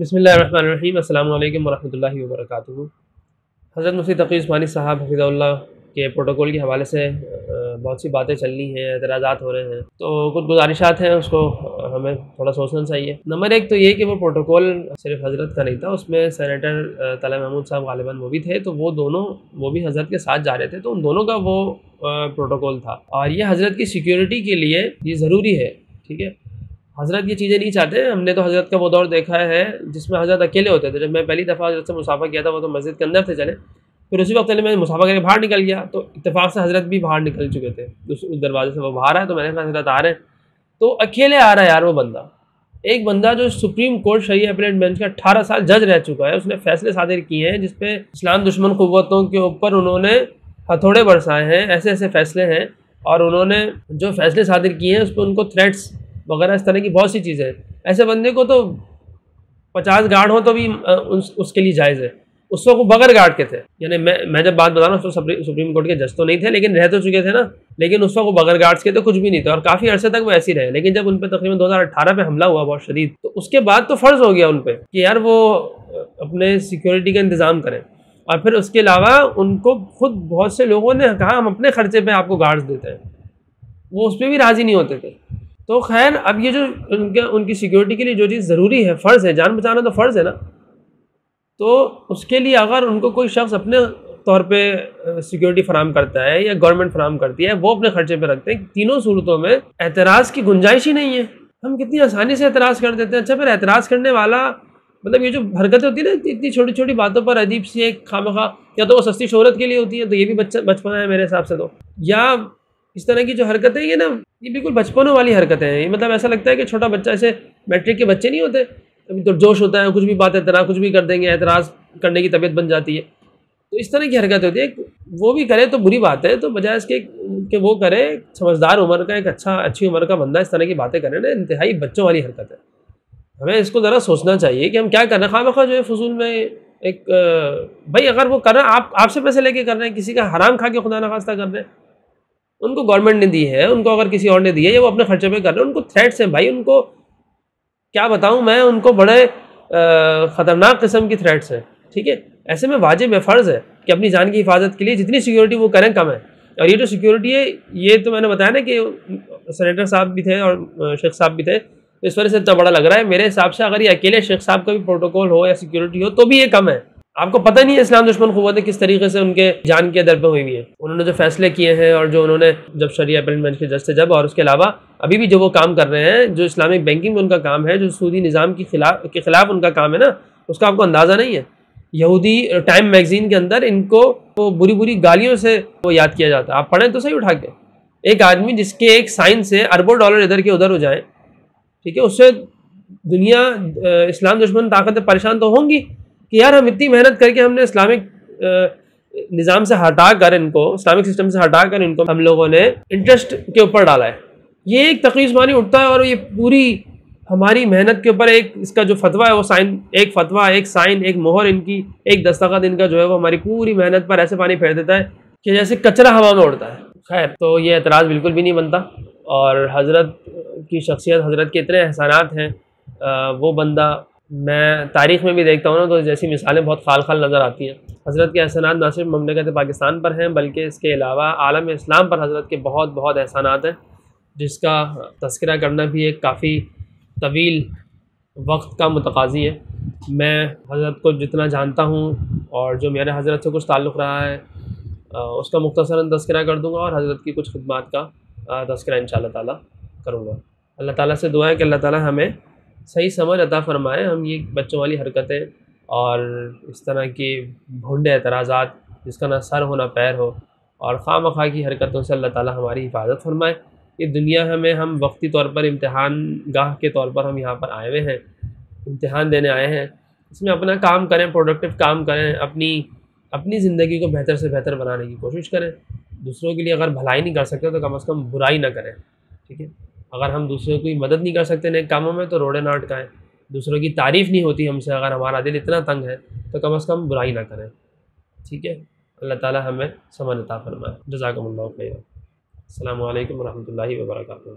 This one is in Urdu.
بسم اللہ الرحمن الرحیم۔ السلام علیکم ورحمۃ اللہ وبرکاتہ۔ حضرت مفتی تقی عثمانی صاحب حفظہ اللہ کے پروٹوکول کے حوالے سے بہت سی باتیں چل رہی ہیں، اعتراضات ہو رہے ہیں، تو کچھ گزارشات ہیں، اس کو ہمیں تھوڑا سوچنا چاہیے۔ نمبر ایک تو یہ کہ وہ پروٹوکول صرف حضرت کا نہیں تھا، اس میں سینیٹر طلعت محمود صاحب غالباً وہ بھی تھے، تو وہ دونوں وہ بھی حضرت کے ساتھ جا رہے تھے، تو ان دونوں کا وہ پروٹوکول تھا، اور یہ حضرت کی سیکیورٹی کے لیے یہ ضروری ہے۔ ٹھیک ہے، حضرت یہ چیزیں نہیں چاہتے۔ ہم نے تو حضرت کا وہ دور دیکھا ہے جس میں حضرت اکیلے ہوتے تھے۔ جب میں پہلی دفعہ حضرت سے مصافحہ کیا تھا، وہ تو مسجد کے اندر تھے چلے، پھر اسی وقت میں مصافحہ کر کے باہر نکل گیا، تو اتفاق سے حضرت بھی باہر نکل چکے تھے، اس دروازے سے وہ باہر آئے، تو میں نے کہا حضرت آ رہے ہیں، تو اکیلے آ رہا ہے یار وہ بندہ، ایک بندہ جو سپریم کورٹ شرعیہ اپیلیٹ بینچ کا 18 سال جج رہ چکا ہے، اس نے فیصلے صادر کیے ہیں جس پہ اسلام دشمن قوتوں کے اوپر انہوں نے ہتھوڑے برسائے ہیں، ایسے ایسے فیصلے ہیں، اور انہوں نے جو فیصلے صادر کیے ہیں اس پہ ان کو تھریٹس وغیرہ اس طرح کی بہت سی چیزیں ہیں۔ ایسے بندے کو تو 50 گارڈ ہو تو بھی اس کے لیے جائز ہے۔ اس وقت وہ بغیر گارڈ کے تھے، یعنی میں جب بات بتا رہا ہوں، اس وقت سپریم کورٹ کے جج تو نہیں تھے، لیکن رہ تو چکے تھے نا، لیکن اس وقت وہ بغیر گارڈس کے تو کچھ بھی نہیں تھے، اور کافی عرصے تک وہ ایسے ہی رہے۔ لیکن جب ان پہ تقریباً 2018 پہ حملہ ہوا بہت شدید، تو اس کے بعد تو فرض ہو گیا ان پہ کہ یار وہ اپنے سیکیورٹی کا انتظام کریں، اور پھر اس کے علاوہ ان کو خود بہت سے لوگوں نے کہا ہم اپنے خرچے پہ آپ کو گارڈز دیتے ہیں، وہ اس پہ بھی راضی نہیں ہوتے تھے۔ تو خیر، اب یہ جو ان کی سیکیورٹی کے لیے جو چیز ضروری ہے، فرض ہے، جان بچانا تو فرض ہے نا، تو اس کے لیے اگر ان کو کوئی شخص اپنے طور پہ سیکیورٹی فراہم کرتا ہے یا گورنمنٹ فراہم کرتی ہے، وہ اپنے خرچے پہ رکھتے ہیں، تینوں صورتوں میں اعتراض کی گنجائش ہی نہیں ہے۔ ہم کتنی آسانی سے اعتراض کر دیتے ہیں۔ اچھا، پھر اعتراض کرنے والا مطلب یہ جو حرکتیں ہوتی ہیں نا، اتنی چھوٹی چھوٹی باتوں پر عجیب سی ایک خواہ یا تو وہ سستی شہرت کے لیے ہوتی ہے، تو یہ بھی بچپنا ہے میرے حساب سے، تو یا اس طرح کی جو حرکتیں یہ نا، یہ بالکل بچپنوں والی حرکتیں ہیں۔ یہ مطلب ایسا لگتا ہے کہ چھوٹا بچہ، ایسے میٹرک کے بچے نہیں ہوتے، ابھی تو جوش ہوتا ہے، کچھ بھی بات اعتراض کچھ بھی کر دیں گے، اعتراض کرنے کی طبیعت بن جاتی ہے، تو اس طرح کی حرکت ہوتی ہے۔ وہ بھی کرے تو بری بات ہے، تو بجائے اس کے کہ وہ کرے، سمجھدار عمر کا ایک اچھی عمر کا بندہ اس طرح کی باتیں کرے نا، انتہائی بچوں والی حرکت ہے۔ ہمیں اس کو ذرا سوچنا چاہیے کہ ہم کیا کر رہے ہیں، خواہ مخواہ جو ہے فضول میں ایک بھائی اگر وہ کر رہے ہیں، آپ سے پیسے لے کے کر رہے ہیں، کسی کا حرام کھا کے خدا نخواستہ کر رہے ہیں، ان کو گورنمنٹ نے دی ہے، ان کو اگر کسی اور نے دی ہے یا وہ اپنے خرچے پہ کر رہے ہیں، ان کو تھریٹس ہیں بھائی، ان کو کیا بتاؤں میں، ان کو بڑے خطرناک قسم کی تھریٹس ہیں۔ ٹھیک ہے، ایسے میں واجب ہے، فرض ہے کہ اپنی جان کی حفاظت کے لیے جتنی سیکیورٹی وہ کریں کم ہے۔ اور یہ جو سیکیورٹی ہے، یہ تو میں نے بتایا نا کہ سینیٹر صاحب بھی تھے اور شیخ صاحب بھی تھے، اس وجہ سے اتنا بڑا لگ رہا ہے۔ میرے حساب سے اگر یہ اکیلے شیخ صاحب کا بھی پروٹوکول ہو یا سیکیورٹی ہو تو بھی یہ کم ہے۔ آپ کو پتہ نہیں ہے اسلام دشمن قوتیں کس طریقے سے ان کے جان کے در پہ ہوئی ہیں، انہوں نے جو فیصلے کیے ہیں، اور جو انہوں نے جب شرعیہ اپیلیٹ بینچ کے جج سے جب، اور اس کے علاوہ ابھی بھی جو وہ کام کر رہے ہیں، جو اسلامک بینکنگ میں ان کا کام ہے، جو سودی نظام کے خلاف ان کا کام ہے نا، اس کا آپ کو اندازہ نہیں ہے۔ یہودی ٹائم میگزین کے اندر ان کو وہ بری بری گالیوں سے وہ یاد کیا جاتا ہے۔ آپ پڑھیں تو صحیح اٹھا کے، ایک آدمی جس کے ایک سائن سے اربوں ڈالر ادھر کے ادھر ہو جائیں، ٹھیک ہے، اس سے دنیا اسلام دشمن طاقتیں پریشان تو ہوں گی کہ یار ہم اتنی محنت کر کے ہم نے اسلامک نظام سے ہٹا کر ان کو، اسلامک سسٹم سے ہٹا کر ان کو ہم لوگوں نے انٹرسٹ کے اوپر ڈالا ہے۔ یہ ایک تقی عثمانی اٹھتا ہے اور یہ پوری ہماری محنت کے اوپر ایک اس کا جو فتویٰ ہے وہ سائن، ایک فتویٰ، ایک سائن، ایک مہر ان کی، ایک دستخط ان کا جو ہے وہ ہماری پوری محنت پر ایسے پانی پھیر دیتا ہے کہ جیسے کچرا ہوا میں اڑتا ہے۔ خیر، تو یہ اعتراض بالکل بھی نہیں بنتا، اور حضرت کی شخصیت، حضرت کے اتنے احسانات ہیں، وہ بندہ میں تاریخ میں بھی دیکھتا ہوں نا، تو جیسی مثالیں بہت خال خال نظر آتی ہیں۔ حضرت کے احسانات نہ صرف مملکت پاکستان پر ہیں، بلکہ اس کے علاوہ عالم اسلام پر حضرت کے بہت بہت احسانات ہیں، جس کا تذکرہ کرنا بھی ایک کافی طویل وقت کا متقاضی ہے۔ میں حضرت کو جتنا جانتا ہوں اور جو میرے حضرت سے کچھ تعلق رہا ہے، اس کا مختصراً تذکرہ کر دوں گا، اور حضرت کی کچھ خدمات کا تذکرہ انشاءاللہ تعالیٰ کروں گا۔ اللہ تعالیٰ سے دعا ہے کہ اللہ تعالیٰ ہمیں صحیح سمجھ عطا فرمائے، ہم یہ بچوں والی حرکتیں اور اس طرح کی بھونڈے اعتراضات جس کا نہ سر ہو نہ پیر ہو، اور خواہ مخواہ کی حرکتوں سے اللہ تعالیٰ ہماری حفاظت فرمائے۔ یہ دنیا ہم وقتی طور پر امتحان گاہ کے طور پر ہم یہاں پر آئے ہوئے ہیں، امتحان دینے آئے ہیں، اس میں اپنا کام کریں، پروڈکٹیو کام کریں، اپنی زندگی کو بہتر سے بہتر بنانے کی کوشش کریں۔ دوسروں کے لیے اگر بھلائی نہیں کر سکتے تو کم از کم برائی نہ کریں، ٹھیک ہے۔ اگر ہم دوسروں کی مدد نہیں کر سکتے نیک کاموں میں تو روڑے نہ اٹکائیں۔ دوسروں کی تعریف نہیں ہوتی ہم سے، اگر ہمارا دل اتنا تنگ ہے تو کم از کم برائی نہ کریں، ٹھیک ہے۔ اللہ تعالیٰ ہمیں سمجھ عطا فرمائے۔ جزاکم اللہ خیر۔ السلام علیکم ورحمۃ اللہ وبرکاتہ۔